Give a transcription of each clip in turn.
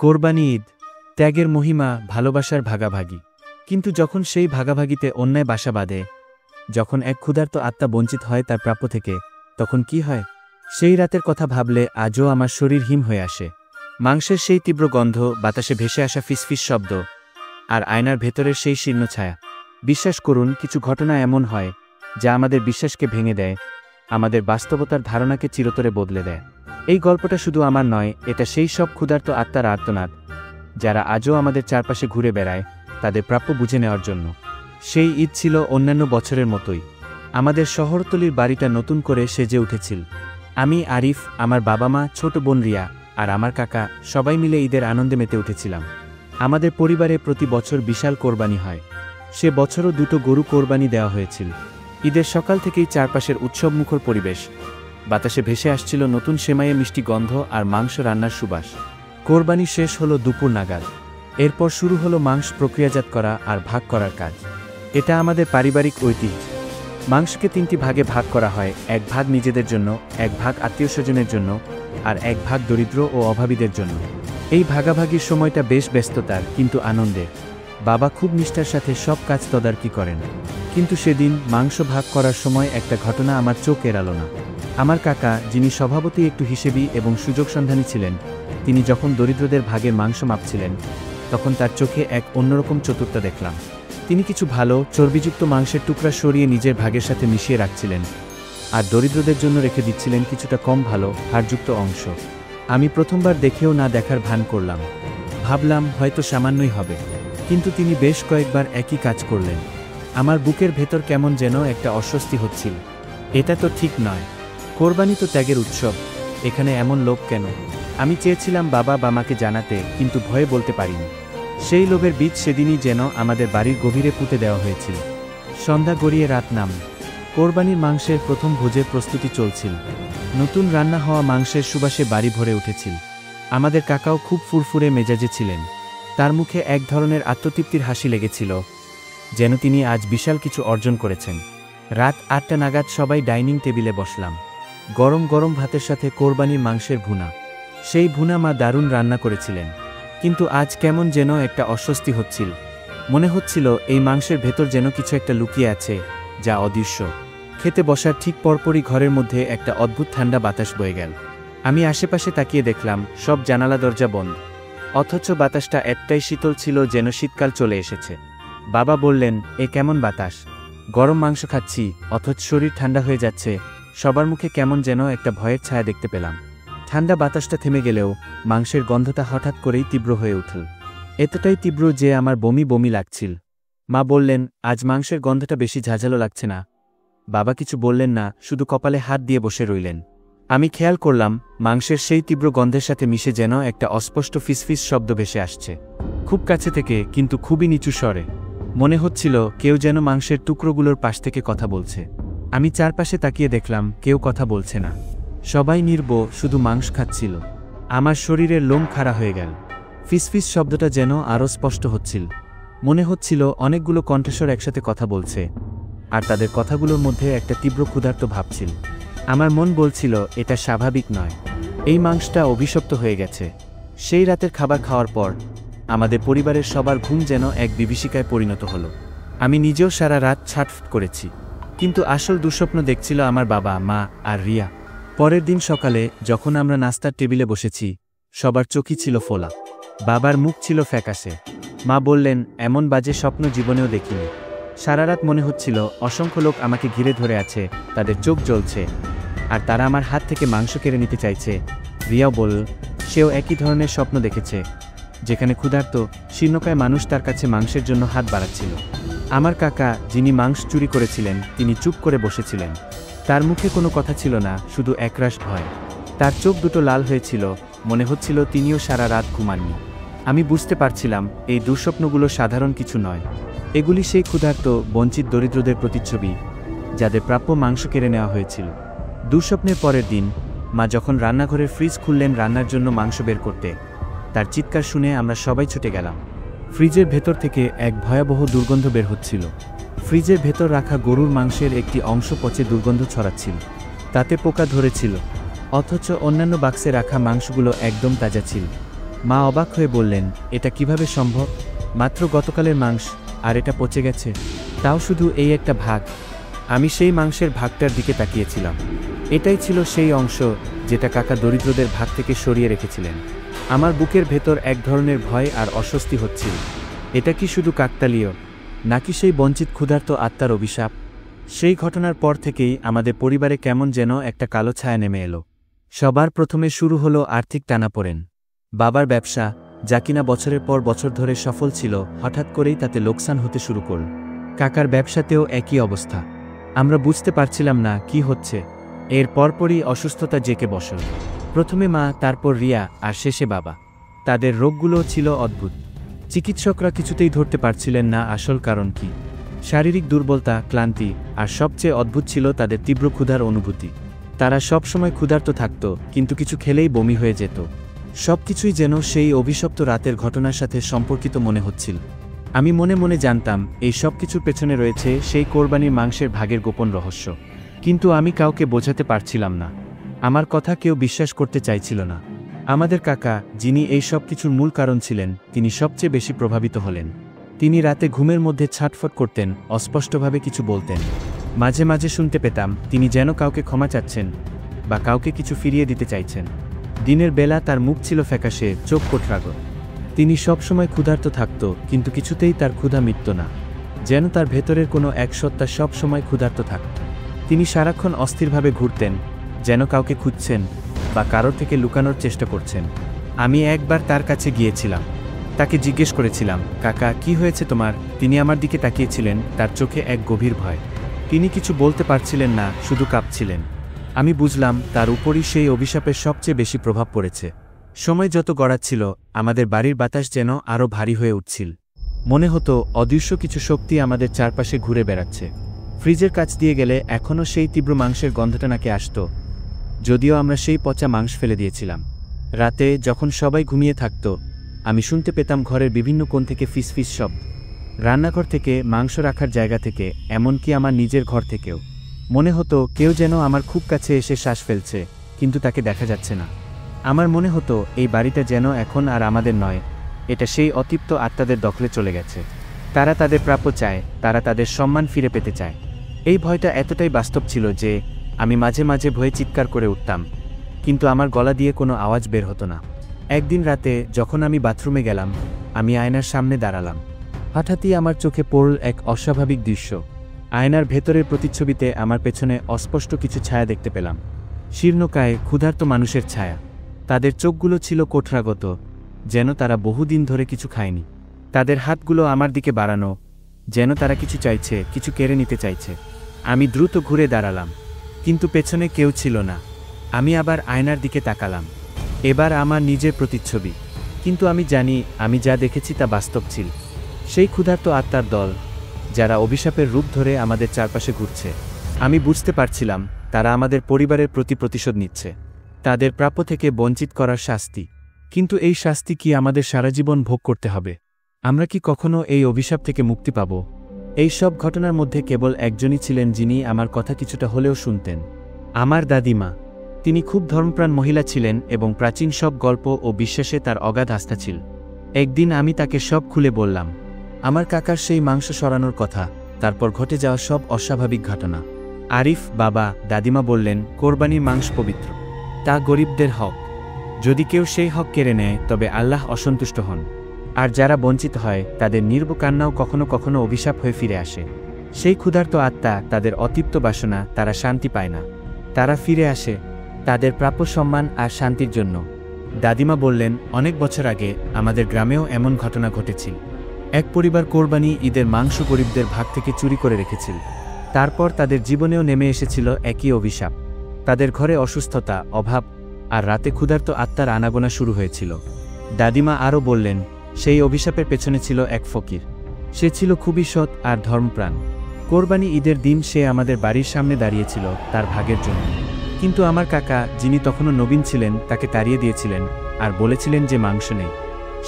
কোরবানি ঈদ, ত্যাগের মহিমা, ভালোবাসার ভাগাভাগি। কিন্তু যখন সেই ভাগাভাগিতে অন্যায় বাসা বাঁধে, যখন এক ক্ষুধার্ত আত্মা বঞ্চিত হয় তার প্রাপ্য থেকে, তখন কি হয়? সেই রাতের কথা ভাবলে আজও আমার শরীর হিম হয়ে আসে। মাংসের সেই তীব্র গন্ধ, বাতাসে ভেসে আসা ফিসফিস শব্দ, আর আয়নার ভেতরের সেই শীর্ণ ছায়া। বিশ্বাস করুন, কিছু ঘটনা এমন হয় যা আমাদের বিশ্বাসকে ভেঙে দেয়, আমাদের বাস্তবতার ধারণাকে চিরতরে বদলে দেয়। এই গল্পটা শুধু আমার নয়, এটা সেই সব ক্ষুধার্ত আত্মার আর্তনাদ যারা আজও আমাদের চারপাশে ঘুরে বেড়ায় তাদের প্রাপ্য বুঝে নেওয়ার জন্য। সেই ঈদ ছিল অন্যান্য বছরের মতোই। আমাদের শহরতলির বাড়িটা নতুন করে সেজে উঠেছিল। আমি, আরিফ, আমার বাবা মা, ছোট বোন রিয়া আর আমার কাকা সবাই মিলে ঈদের আনন্দে মেতে উঠেছিলাম। আমাদের পরিবারে প্রতি বছর বিশাল কোরবানি হয়। সে বছরও 2টো গরু কোরবানি দেওয়া হয়েছিল। ঈদের সকাল থেকেই চারপাশের উৎসবমুখর পরিবেশ। বাতাসে ভেসে আসছিল নতুন সেমাইয়ে মিষ্টি গন্ধ আর মাংস রান্নার সুবাস। কোরবানি শেষ হলো দুপুর নাগাদ। এরপর শুরু হলো মাংস প্রক্রিয়াজাত করা আর ভাগ করার কাজ। এটা আমাদের পারিবারিক ঐতিহ্য। মাংসকে 3টি ভাগে ভাগ করা হয়, এক ভাগ নিজেদের জন্য, এক ভাগ আত্মীয়স্বজনের জন্য, আর এক ভাগ দরিদ্র ও অভাবীদের জন্য। এই ভাগাভাগির সময়টা বেশ ব্যস্ততার কিন্তু আনন্দের। বাবা খুব নিষ্ঠার সাথে সব কাজ তদারকি করেন। কিন্তু সেদিন মাংস ভাগ করার সময় একটা ঘটনা আমার চোখ এড়ালো না। আমার কাকা, যিনি স্বভাবতই একটু হিসেবি এবং সুযোগ সন্ধানী ছিলেন, তিনি যখন দরিদ্রদের ভাগের মাংস মাপছিলেন, তখন তার চোখে এক অন্যরকম চতুরতা দেখলাম। তিনি কিছু ভালো চর্বিযুক্ত মাংসের টুকরা সরিয়ে নিজের ভাগের সাথে মিশিয়ে রাখছিলেন, আর দরিদ্রদের জন্য রেখে দিচ্ছিলেন কিছুটা কম ভালো হাড়যুক্ত অংশ। আমি প্রথমবার দেখেও না দেখার ভান করলাম। ভাবলাম হয়তো সামান্যই হবে, কিন্তু তিনি বেশ কয়েকবার একই কাজ করলেন। আমার বুকের ভেতর কেমন যেন একটা অস্বস্তি হচ্ছিল। এটা তো ঠিক নয়। কোরবানি তো ত্যাগের উৎসব, এখানে এমন লোভ কেন? আমি চেয়েছিলাম বাবা বা মাকে জানাতে, কিন্তু ভয়ে বলতে পারিনি। সেই লোভের বীজ সেদিনই যেন আমাদের বাড়ির গভীরে পুঁতে দেওয়া হয়েছিল। সন্ধ্যা গড়িয়ে রাত নাম। কোরবানির মাংসের প্রথম ভোজের প্রস্তুতি চলছিল। নতুন রান্না হওয়া মাংসের সুবাসে বাড়ি ভরে উঠেছিল। আমাদের কাকাও খুব ফুরফুরে মেজাজে ছিলেন। তার মুখে এক ধরনের আত্মতৃপ্তির হাসি লেগেছিল, যেন তিনি আজ বিশাল কিছু অর্জন করেছেন। রাত 8টা নাগাদ সবাই ডাইনিং টেবিলে বসলাম। গরম গরম ভাতের সাথে কোরবানির মাংসের ভুনা। সেই ভুনা মা দারুণ রান্না করেছিলেন, কিন্তু আজ কেমন যেন একটা অস্বস্তি হচ্ছিল। মনে হচ্ছিল এই মাংসের ভেতর যেন কিছু একটা লুকিয়ে আছে, যা অদৃশ্য। খেতে বসার ঠিক পরপরই ঘরের মধ্যে একটা অদ্ভুত ঠান্ডা বাতাস বয়ে গেল। আমি আশেপাশে তাকিয়ে দেখলাম সব জানালা দরজা বন্ধ, অথচ বাতাসটা এতটাই শীতল ছিল যেন শীতকাল চলে এসেছে। বাবা বললেন, এ কেমন বাতাস? গরম মাংস খাচ্ছি, অথচ শরীর ঠান্ডা হয়ে যাচ্ছে। সবার মুখে কেমন যেন একটা ভয়ের ছায়া দেখতে পেলাম। ঠান্ডা বাতাসটা থেমে গেলেও মাংসের গন্ধটা হঠাৎ করেই তীব্র হয়ে উঠল। এতটাই তীব্র যে আমার বমি বমি লাগছিল। মা বললেন, আজ মাংসের গন্ধটা বেশি ঝাঁঝালো লাগছে না? বাবা কিছু বললেন না, শুধু কপালে হাত দিয়ে বসে রইলেন। আমি খেয়াল করলাম মাংসের সেই তীব্র গন্ধের সাথে মিশে যেন একটা অস্পষ্ট ফিসফিস শব্দ ভেসে আসছে, খুব কাছে থেকে, কিন্তু খুবই নিচু স্বরে। মনে হচ্ছিল কেউ যেন মাংসের টুকরোগুলোর পাশ থেকে কথা বলছে। আমি চারপাশে তাকিয়ে দেখলাম কেউ কথা বলছে না। সবাই নির্বোধ, শুধু মাংস খাচ্ছিল। আমার শরীরের লোম খাড়া হয়ে গেল। ফিসফিস শব্দটা যেন আরও স্পষ্ট হচ্ছিল। মনে হচ্ছিল অনেকগুলো কণ্ঠস্বর একসাথে কথা বলছে, আর তাদের কথাগুলোর মধ্যে একটা তীব্র ক্ষুধার্ত ভাব ছিল। আমার মন বলছিল এটা স্বাভাবিক নয়, এই মাংসটা অভিশপ্ত হয়ে গেছে। সেই রাতের খাবার খাওয়ার পর আমাদের পরিবারের সবার ঘুম যেন এক বিভীষিকায় পরিণত হলো। আমি নিজেও সারা রাত ছটফট করেছি, কিন্তু আসল দুঃস্বপ্ন দেখছিল আমার বাবা, মা আর রিয়া। পরের দিন সকালে যখন আমরা নাস্তার টেবিলে বসেছি, সবার চোখই ছিল ফোলা। বাবার মুখ ছিল ফ্যাকাশে। মা বললেন, এমন বাজে স্বপ্ন জীবনেও দেখিনি। সারা রাত মনে হচ্ছিল অসংখ্য লোক আমাকে ঘিরে ধরে আছে, তাদের চোখ জ্বলছে, আর তারা আমার হাত থেকে মাংস কেড়ে নিতে চাইছে। রিয়াও বলল, সেও একই ধরনের স্বপ্ন দেখেছে, যেখানে ক্ষুধার্ত শীর্ণকায় মানুষ তার কাছে মাংসের জন্য হাত বাড়াচ্ছিল। আমার কাকা, যিনি মাংস চুরি করেছিলেন, তিনি চুপ করে বসেছিলেন। তার মুখে কোনো কথা ছিল না, শুধু একরাশ ভয়। তার চোখ দুটো লাল হয়েছিল, মনে হচ্ছিল তিনিও সারা রাত ঘুমাননি। আমি বুঝতে পারছিলাম এই দুঃস্বপ্নগুলো সাধারণ কিছু নয়। এগুলি সেই ক্ষুধার্ত বঞ্চিত দরিদ্রদের প্রতিচ্ছবি, যাদের প্রাপ্য মাংস কেড়ে নেওয়া হয়েছিল। দুঃস্বপ্নের পরের দিন মা যখন রান্নাঘরের ফ্রিজ খুললেন রান্নার জন্য মাংস বের করতে, তার চিৎকার শুনে আমরা সবাই ছুটে গেলাম। ফ্রিজের ভেতর থেকে এক ভয়াবহ দুর্গন্ধ বের হচ্ছিল। ফ্রিজের ভেতর রাখা গরুর মাংসের একটি অংশ পচে দুর্গন্ধ ছড়াচ্ছিল, তাতে পোকা ধরেছিল, অথচ অন্যান্য বাক্সে রাখা মাংসগুলো একদম তাজা ছিল। মা অবাক হয়ে বললেন, এটা কিভাবে সম্ভব? মাত্র গতকালের মাংস, আর এটা পচে গেছে, তাও শুধু এই একটা ভাগ। আমি সেই মাংসের ভাগটার দিকে তাকিয়েছিলাম। এটাই ছিল সেই অংশ যেটা কাকা দরিদ্রদের ভাগ থেকে সরিয়ে রেখেছিলেন। আমার বুকের ভেতর এক ধরনের ভয় আর অস্বস্তি হচ্ছিল। এটা কি শুধু কাকতালীয়, নাকি সেই বঞ্চিত ক্ষুধার্ত আত্মার অভিশাপ? সেই ঘটনার পর থেকেই আমাদের পরিবারে কেমন যেন একটা কালো ছায়া নেমে এলো। সবার প্রথমে শুরু হলো আর্থিক টানাপোড়েন। বাবার ব্যবসা, যা কিনা বছরের পর বছর ধরে সফল ছিল, হঠাৎ করেই তাতে লোকসান হতে শুরু করল। কাকার ব্যবসাতেও একই অবস্থা। আমরা বুঝতে পারছিলাম না কি হচ্ছে। এর পরপরই অসুস্থতা জেঁকে বসল। প্রথমে মা, তারপর রিয়া, আর শেষে বাবা। তাদের রোগগুলো ছিল অদ্ভুত। চিকিৎসকরা কিছুতেই ধরতে পারছিলেন না আসল কারণ কি। শারীরিক দুর্বলতা, ক্লান্তি, আর সবচেয়ে অদ্ভুত ছিল তাদের তীব্র ক্ষুধার অনুভূতি। তারা সবসময় ক্ষুধার্ত থাকত, কিন্তু কিছু খেলেই বমি হয়ে যেত। সবকিছুই যেন সেই অভিশপ্ত রাতের ঘটনার সাথে সম্পর্কিত মনে হচ্ছিল। আমি মনে মনে জানতাম এই সব কিছুর পেছনে রয়েছে সেই কোরবানির মাংসের ভাগের গোপন রহস্য, কিন্তু আমি কাউকে বোঝাতে পারছিলাম না। আমার কথা কেউ বিশ্বাস করতে চাইছিল না। আমাদের কাকা, যিনি এই সব কিছুর মূল কারণ ছিলেন, তিনি সবচেয়ে বেশি প্রভাবিত হলেন। তিনি রাতে ঘুমের মধ্যে ছাটফট করতেন, অস্পষ্টভাবে কিছু বলতেন। মাঝে মাঝে শুনতে পেতাম তিনি যেন কাউকে ক্ষমা চাচ্ছেন বা কাউকে কিছু ফিরিয়ে দিতে চাইছেন। দিনের বেলা তার মুখ ছিল ফ্যাকাশে, চোখ কোঠরাগত। তিনি সবসময় ক্ষুধার্ত থাকত, কিন্তু কিছুতেই তার ক্ষুধা মিটত না। যেন তার ভেতরের কোনো এক সত্তা সবসময় ক্ষুধার্ত থাকত। তিনি সারাক্ষণ অস্থিরভাবে ঘুরতেন, যেন কাউকে খুঁজছেন বা কারোর থেকে লুকানোর চেষ্টা করছেন। আমি একবার তার কাছে গিয়েছিলাম। তাকে জিজ্ঞেস করেছিলাম, কাকা, কি হয়েছে তোমার? তিনি আমার দিকে তাকিয়েছিলেন, তার চোখে এক গভীর ভয়। তিনি কিছু বলতে পারছিলেন না, শুধু কাঁপছিলেন। আমি বুঝলাম তার উপরই সেই অভিশাপের সবচেয়ে বেশি প্রভাব পড়েছে। সময় যত গড়াচ্ছিল, আমাদের বাড়ির বাতাস যেন আরও ভারী হয়ে উঠছিল। মনে হতো অদৃশ্য কিছু শক্তি আমাদের চারপাশে ঘুরে বেড়াচ্ছে। ফ্রিজের কাছ দিয়ে গেলে এখনও সেই তীব্র মাংসের গন্ধটা নাকে আসত, যদিও আমরা সেই পচা মাংস ফেলে দিয়েছিলাম। রাতে যখন সবাই ঘুমিয়ে থাকত, আমি শুনতে পেতাম ঘরের বিভিন্ন কোণ থেকে ফিসফিস শব্দ। রান্নাঘর থেকে, মাংস রাখার জায়গা থেকে, এমনকি আমার নিজের ঘর থেকেও। মনে হতো কেউ যেন আমার খুব কাছে এসে শ্বাস ফেলছে, কিন্তু তাকে দেখা যাচ্ছে না। আমার মনে হতো এই বাড়িটা যেন এখন আর আমাদের নয়, এটা সেই অতৃপ্ত আত্মাদের দখলে চলে গেছে। তারা তাদের প্রাপ্য চায়, তারা তাদের সম্মান ফিরে পেতে চায়। এই ভয়টা এতটাই বাস্তব ছিল যে আমি মাঝে মাঝে ভয়ে চিৎকার করে উঠতাম, কিন্তু আমার গলা দিয়ে কোনো আওয়াজ বের হতো না। একদিন রাতে যখন আমি বাথরুমে গেলাম, আমি আয়নার সামনে দাঁড়ালাম। হঠাৎই আমার চোখে পড়ল এক অস্বাভাবিক দৃশ্য। আয়নার ভেতরের প্রতিচ্ছবিতে আমার পেছনে অস্পষ্ট কিছু ছায়া দেখতে পেলাম। শীর্ণকায়, ক্ষুধার্ত মানুষের ছায়া। তাদের চোখগুলো ছিল কোঠরাগত, যেন তারা বহুদিন ধরে কিছু খায়নি। তাদের হাতগুলো আমার দিকে বাড়ানো, যেন তারা কিছু চাইছে, কিছু কেড়ে নিতে চাইছে। আমি দ্রুত ঘুরে দাঁড়ালাম, কিন্তু পেছনে কেউ ছিল না। আমি আবার আয়নার দিকে তাকালাম। এবার আমার নিজের প্রতিচ্ছবি, কিন্তু আমি জানি আমি যা দেখেছি তা বাস্তব ছিল। সেই ক্ষুধার্ত আত্মার দল, যারা অভিশাপের রূপ ধরে আমাদের চারপাশে ঘুরছে। আমি বুঝতে পারছিলাম তারা আমাদের পরিবারের প্রতি প্রতিশোধ নিচ্ছে, তাদের প্রাপ্য থেকে বঞ্চিত করার শাস্তি। কিন্তু এই শাস্তি কি আমাদের সারা জীবন ভোগ করতে হবে? আমরা কি কখনো এই অভিশাপ থেকে মুক্তি পাব? এই সব ঘটনার মধ্যে কেবল একজনই ছিলেন যিনি আমার কথা কিছুটা হলেও শুনতেন, আমার দাদিমা। তিনি খুব ধর্মপ্রাণ মহিলা ছিলেন এবং প্রাচীন সব গল্প ও বিশ্বাসে তার অগাধ আস্থা ছিল। একদিন আমি তাকে সব খুলে বললাম, আমার কাকার সেই মাংস সরানোর কথা, তারপর ঘটে যাওয়া সব অস্বাভাবিক ঘটনা। আরিফ, বাবা, দাদিমা বললেন, কোরবানির মাংস পবিত্র, তা গরিবদের হক। যদি কেউ সেই হক কেড়ে নেয় তবে আল্লাহ অসন্তুষ্ট হন, আর যারা বঞ্চিত হয় তাদের নির্ব কান্নাও কখনো কখনো অভিশাপ হয়ে ফিরে আসে। সেই ক্ষুধার্ত আত্মা, তাদের অতৃপ্ত বাসনা, তারা শান্তি পায় না। তারা ফিরে আসে তাদের প্রাপ্য সম্মান আর শান্তির জন্য। দাদিমা বললেন, অনেক বছর আগে আমাদের গ্রামেও এমন ঘটনা ঘটেছিল। এক পরিবার কোরবানি ঈদের মাংস গরিবদের ভাগ থেকে চুরি করে রেখেছিল। তারপর তাদের জীবনেও নেমে এসেছিল একই অভিশাপ। তাদের ঘরে অসুস্থতা, অভাব আর রাতে ক্ষুধার্ত আত্মার আনাগোনা শুরু হয়েছিল। দাদিমা আরও বললেন, সেই অভিশাপের পেছনে ছিল এক ফকির। সে ছিল খুবই সৎ আর ধর্মপ্রাণ। কোরবানি ঈদের দিন সে আমাদের বাড়ির সামনে দাঁড়িয়েছিল তার ভাগের জন্য। কিন্তু আমার কাকা, যিনি তখনও নবীন ছিলেন, তাকে তাড়িয়ে দিয়েছিলেন আর বলেছিলেন যে মাংস নেই।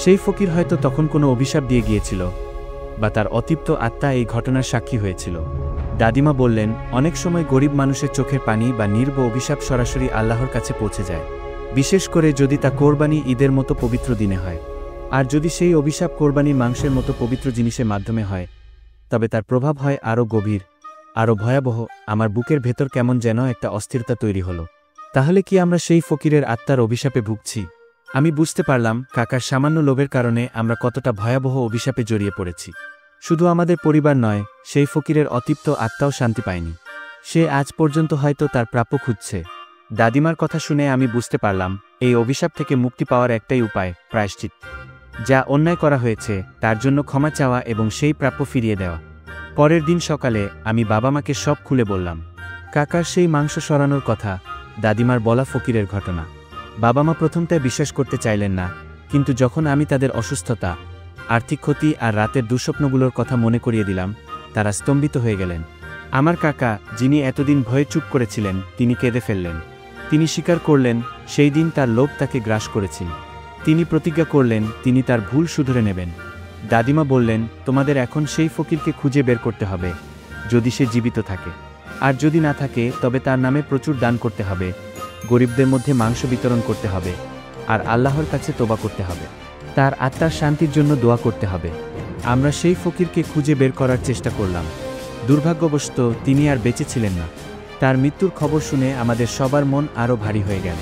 সেই ফকির হয়তো তখন কোনো অভিশাপ দিয়ে গিয়েছিল, বা তার অতৃপ্ত আত্মা এই ঘটনার সাক্ষী হয়েছিল। দাদিমা বললেন, অনেক সময় গরিব মানুষের চোখের পানি বা নির্ব অভিশাপ সরাসরি আল্লাহর কাছে পৌঁছে যায়। বিশেষ করে যদি তা কোরবানি ঈদের মতো পবিত্র দিনে হয়। আর যদি সেই অভিশাপ কোরবানির মাংসের মতো পবিত্র জিনিসের মাধ্যমে হয়, তবে তার প্রভাব হয় আরও গভীর, আরও ভয়াবহ। আমার বুকের ভেতর কেমন যেন একটা অস্থিরতা তৈরি হলো। তাহলে কি আমরা সেই ফকিরের আত্মার অভিশাপে ভুগছি? আমি বুঝতে পারলাম কাকার সামান্য লোভের কারণে আমরা কতটা ভয়াবহ অভিশাপে জড়িয়ে পড়েছি। শুধু আমাদের পরিবার নয়, সেই ফকিরের অতৃপ্ত আত্মাও শান্তি পায়নি। সে আজ পর্যন্ত হয়তো তার প্রাপ্য খুঁজছে। দাদিমার কথা শুনে আমি বুঝতে পারলাম এই অভিশাপ থেকে মুক্তি পাওয়ার একটাই উপায়, প্রায়শ্চিত্ত। যা অন্যায় করা হয়েছে তার জন্য ক্ষমা চাওয়া এবং সেই প্রাপ্য ফিরিয়ে দেওয়া। পরের দিন সকালে আমি বাবা মাকে সব খুলে বললাম, কাকার সেই মাংস সরানোর কথা, দাদিমার বলা ফকিরের ঘটনা। বাবা মা প্রথমটায় বিশ্বাস করতে চাইলেন না, কিন্তু যখন আমি তাদের অসুস্থতা, আর্থিক ক্ষতি আর রাতের দুঃস্বপ্নগুলোর কথা মনে করিয়ে দিলাম, তারা স্তম্ভিত হয়ে গেলেন। আমার কাকা, যিনি এতদিন ভয়ে চুপ করেছিলেন, তিনি কেঁদে ফেললেন। তিনি স্বীকার করলেন সেই দিন তার লোভ তাকে গ্রাস করেছিল। তিনি প্রতিজ্ঞা করলেন তিনি তার ভুল শুধরে নেবেন। দাদিমা বললেন, তোমাদের এখন সেই ফকিরকে খুঁজে বের করতে হবে, যদি সে জীবিত থাকে। আর যদি না থাকে তবে তার নামে প্রচুর দান করতে হবে, গরিবদের মধ্যে মাংস বিতরণ করতে হবে, আর আল্লাহর কাছে তোবা করতে হবে। তার আত্মার শান্তির জন্য দোয়া করতে হবে। আমরা সেই ফকিরকে খুঁজে বের করার চেষ্টা করলাম। দুর্ভাগ্যবশত তিনি আর বেঁচে ছিলেন না। তার মৃত্যুর খবর শুনে আমাদের সবার মন আরও ভারী হয়ে গেল।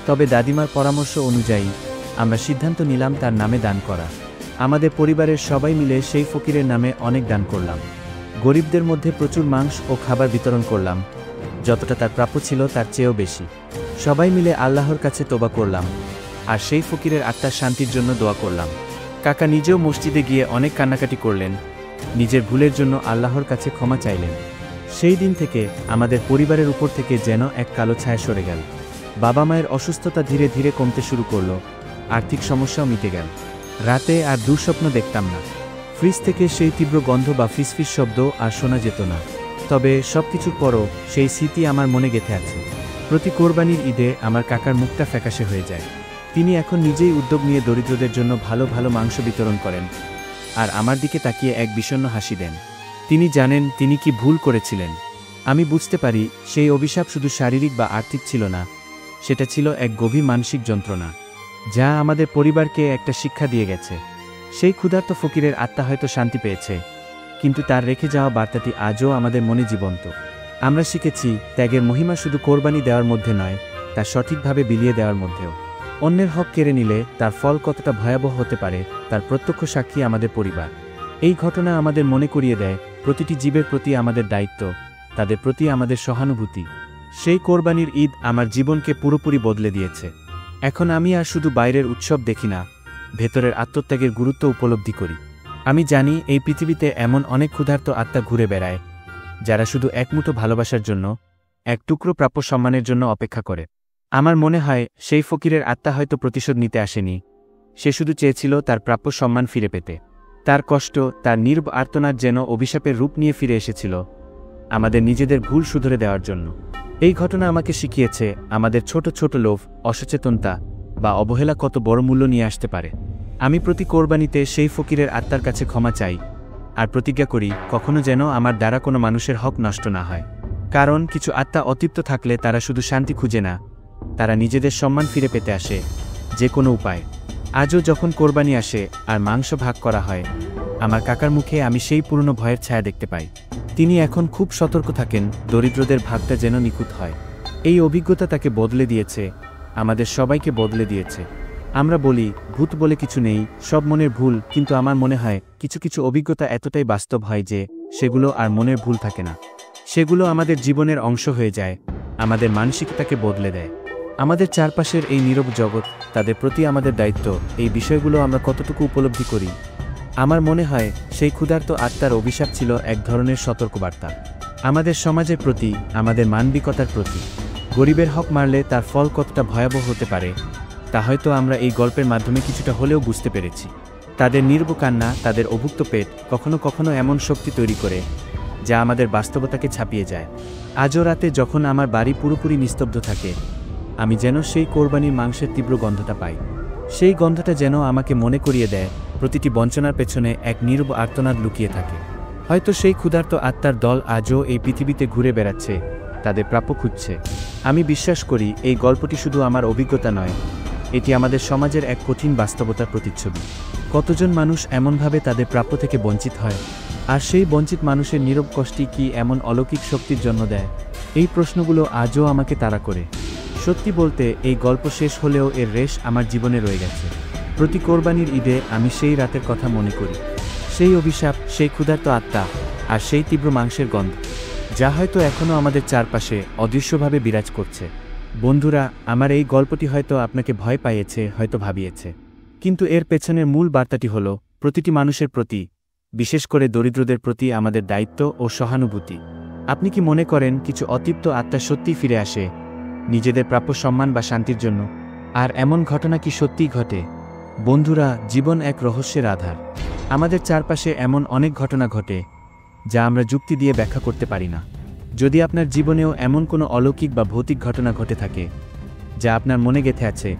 তবে দাদিমার পরামর্শ অনুযায়ী আমরা সিদ্ধান্ত নিলাম তার নামে দান করা। আমাদের পরিবারের সবাই মিলে সেই ফকিরের নামে অনেক দান করলাম। গরিবদের মধ্যে প্রচুর মাংস ও খাবার বিতরণ করলাম, যতটা তার প্রাপ্য ছিল তার চেয়েও বেশি। সবাই মিলে আল্লাহর কাছে তোবা করলাম, আর সেই ফকিরের আত্মার শান্তির জন্য দোয়া করলাম। কাকা নিজেও মসজিদে গিয়ে অনেক কান্নাকাটি করলেন, নিজের ভুলের জন্য আল্লাহর কাছে ক্ষমা চাইলেন। সেই দিন থেকে আমাদের পরিবারের উপর থেকে যেন এক কালো ছায়া সরে গেল। বাবা মায়ের অসুস্থতা ধীরে ধীরে কমতে শুরু করল, আর্থিক সমস্যাও মিটে গেল। রাতে আর দুঃস্বপ্ন দেখতাম না। ফ্রিজ থেকে সেই তীব্র গন্ধ বা ফিসফিস শব্দ আর শোনা যেত না। তবে সবকিছুর পরও সেই স্মৃতি আমার মনে গেঁথে আছে। প্রতি কোরবানির ঈদে আমার কাকার মুখটা ফ্যাকাশে হয়ে যায়। তিনি এখন নিজেই উদ্যোগ নিয়ে দরিদ্রদের জন্য ভালো ভালো মাংস বিতরণ করেন, আর আমার দিকে তাকিয়ে এক বিষণ্ণ হাসি দেন। তিনি জানেন তিনি কি ভুল করেছিলেন। আমি বুঝতে পারি সেই অভিশাপ শুধু শারীরিক বা আর্থিক ছিল না, সেটা ছিল এক গভীর মানসিক যন্ত্রণা, যা আমাদের পরিবারকে একটা শিক্ষা দিয়ে গেছে। সেই ক্ষুধার্ত ফকিরের আত্মা হয়তো শান্তি পেয়েছে, কিন্তু তার রেখে যাওয়া বার্তাটি আজও আমাদের মনে জীবন্ত। আমরা শিখেছি ত্যাগের মহিমা শুধু কোরবানি দেওয়ার মধ্যে নয়, তা সঠিকভাবে বিলিয়ে দেওয়ার মধ্যেও। অন্যের হক কেড়ে নিলে তার ফল কতটা ভয়াবহ হতে পারে তার প্রত্যক্ষ সাক্ষী আমাদের পরিবার। এই ঘটনা আমাদের মনে করিয়ে দেয় প্রতিটি জীবের প্রতি আমাদের দায়িত্ব, তাদের প্রতি আমাদের সহানুভূতি। সেই কোরবানির ঈদ আমার জীবনকে পুরোপুরি বদলে দিয়েছে। এখন আমি আর শুধু বাইরের উৎসব দেখি না, ভেতরের আত্মত্যাগের গুরুত্ব উপলব্ধি করি। আমি জানি এই পৃথিবীতে এমন অনেক ক্ষুধার্ত আত্মা ঘুরে বেড়ায়, যারা শুধু একমুঠো ভালোবাসার জন্য, এক টুকরো প্রাপ্য সম্মানের জন্য অপেক্ষা করে। আমার মনে হয় সেই ফকিরের আত্মা হয়তো প্রতিশোধ নিতে আসেনি, সে শুধু চেয়েছিল তার প্রাপ্য সম্মান ফিরে পেতে। তার কষ্ট, তার নীরব আর্তনাদ যেন অভিশাপের রূপ নিয়ে ফিরে এসেছিল, আমাদের নিজেদের ভুল শুধরে দেওয়ার জন্য। এই ঘটনা আমাকে শিখিয়েছে আমাদের ছোট ছোট লোভ, অসচেতনতা বা অবহেলা কত বড় মূল্য নিয়ে আসতে পারে। আমি প্রতি কোরবানিতে সেই ফকিরের আত্মার কাছে ক্ষমা চাই, আর প্রতিজ্ঞা করি কখনো যেন আমার দ্বারা কোনো মানুষের হক নষ্ট না হয়। কারণ কিছু আত্মা অতৃপ্ত থাকলে তারা শুধু শান্তি খুঁজে না, তারা নিজেদের সম্মান ফিরে পেতে আসে যে কোনো উপায়। আজও যখন কোরবানি আসে আর মাংস ভাগ করা হয়, আমার কাকার মুখে আমি সেই পুরনো ভয়ের ছায়া দেখতে পাই। তিনি এখন খুব সতর্ক থাকেন দরিদ্রদের ভাগটা যেন নিখুঁত হয়। এই অভিজ্ঞতা তাকে বদলে দিয়েছে, আমাদের সবাইকে বদলে দিয়েছে। আমরা বলি ভূত বলে কিছু নেই, সব মনের ভুল, কিন্তু আমার মনে হয় কিছু কিছু অভিজ্ঞতা এতটাই বাস্তব হয় যে সেগুলো আর মনের ভুল থাকে না। সেগুলো আমাদের জীবনের অংশ হয়ে যায়, আমাদের মানসিকতাকে বদলে দেয়। আমাদের চারপাশের এই নীরব জগৎ, তাদের প্রতি আমাদের দায়িত্ব, এই বিষয়গুলো আমরা কতটুকু উপলব্ধি করি? আমার মনে হয় সেই ক্ষুধার্ত আত্মার অভিশাপ ছিল এক ধরনের সতর্কবার্তা আমাদের সমাজের প্রতি, আমাদের মানবিকতার প্রতি। গরিবের হক মারলে তার ফল কতটা ভয়াবহ হতে পারে তা হয়তো আমরা এই গল্পের মাধ্যমে কিছুটা হলেও বুঝতে পেরেছি। তাদের নীরব কান্না, তাদের অভুক্ত পেট কখনো কখনো এমন শক্তি তৈরি করে যা আমাদের বাস্তবতাকে ছাপিয়ে যায়। আজও রাতে যখন আমার বাড়ি পুরোপুরি নিস্তব্ধ থাকে, আমি যেন সেই কোরবানির মাংসের তীব্র গন্ধটা পাই। সেই গন্ধটা যেন আমাকে মনে করিয়ে দেয় প্রতিটি বঞ্চনার পেছনে এক নীরব আর্তনাদ লুকিয়ে থাকে। হয়তো সেই ক্ষুধার্ত আত্মার দল আজও এই পৃথিবীতে ঘুরে বেড়াচ্ছে, তাদের প্রাপ্য খুঁজছে। আমি বিশ্বাস করি এই গল্পটি শুধু আমার অভিজ্ঞতা নয়, এটি আমাদের সমাজের এক কঠিন বাস্তবতার প্রতিচ্ছবি। কতজন মানুষ এমনভাবে তাদের প্রাপ্য থেকে বঞ্চিত হয়, আর সেই বঞ্চিত মানুষের নীরব কষ্টই কি এমন অলৌকিক শক্তির জন্ম দেয়? এই প্রশ্নগুলো আজও আমাকে তাড়া করে। সত্যি বলতে, এই গল্প শেষ হলেও এর রেশ আমার জীবনে রয়ে গেছে। প্রতি কোরবানির ঈদে আমি সেই রাতের কথা মনে করি, সেই অভিশাপ, সেই ক্ষুধার্ত আত্মা, আর সেই তীব্র মাংসের গন্ধ, যা হয়তো এখনও আমাদের চারপাশে অদৃশ্যভাবে বিরাজ করছে। বন্ধুরা, আমার এই গল্পটি হয়তো আপনাকে ভয় পাইয়েছে, হয়তো ভাবিয়েছে, কিন্তু এর পেছনের মূল বার্তাটি হল প্রতিটি মানুষের প্রতি, বিশেষ করে দরিদ্রদের প্রতি আমাদের দায়িত্ব ও সহানুভূতি। আপনি কি মনে করেন কিছু অতৃপ্ত আত্মা সত্যিই ফিরে আসে নিজেদের প্রাপ্য সম্মান বা শান্তির জন্য? আর এমন ঘটনা কি সত্যিই ঘটে? বন্ধুরা, জীবন এক রহস্যের আধার। আমাদের চারপাশে এমন অনেক ঘটনা ঘটে যা আমরা যুক্তি দিয়ে ব্যাখ্যা করতে পারি না। যদি আপনার জীবনেও এমন কোনো অলৌকিক বা ভৌতিক ঘটনা ঘটে থাকে যা আপনার মনে গেঁথে আছে,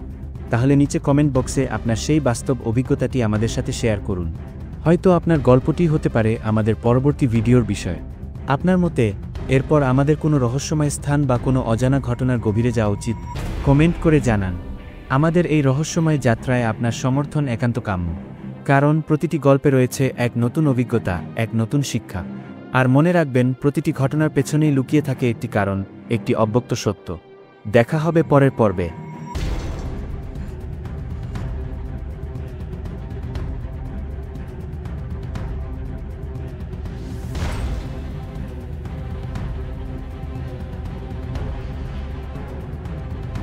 তাহলে নিচে কমেন্ট বক্সে আপনার সেই বাস্তব অভিজ্ঞতাটি আমাদের সাথে শেয়ার করুন। হয়তো আপনার গল্পটি হতে পারে আমাদের পরবর্তী ভিডিওর বিষয়। আপনার মতে এরপর আমাদের কোনো রহস্যময় স্থান বা কোনো অজানা ঘটনার গভীরে যাওয়া উচিত? কমেন্ট করে জানান। আমাদের এই রহস্যময় যাত্রায় আপনার সমর্থন একান্ত কাম্য, কারণ প্রতিটি গল্পে রয়েছে এক নতুন অভিজ্ঞতা, এক নতুন শিক্ষা। আর মনে রাখবেন, প্রতিটি ঘটনার পেছনেই লুকিয়ে থাকে একটি কারণ, একটি অব্যক্ত সত্য। দেখা হবে পরের পর্বে।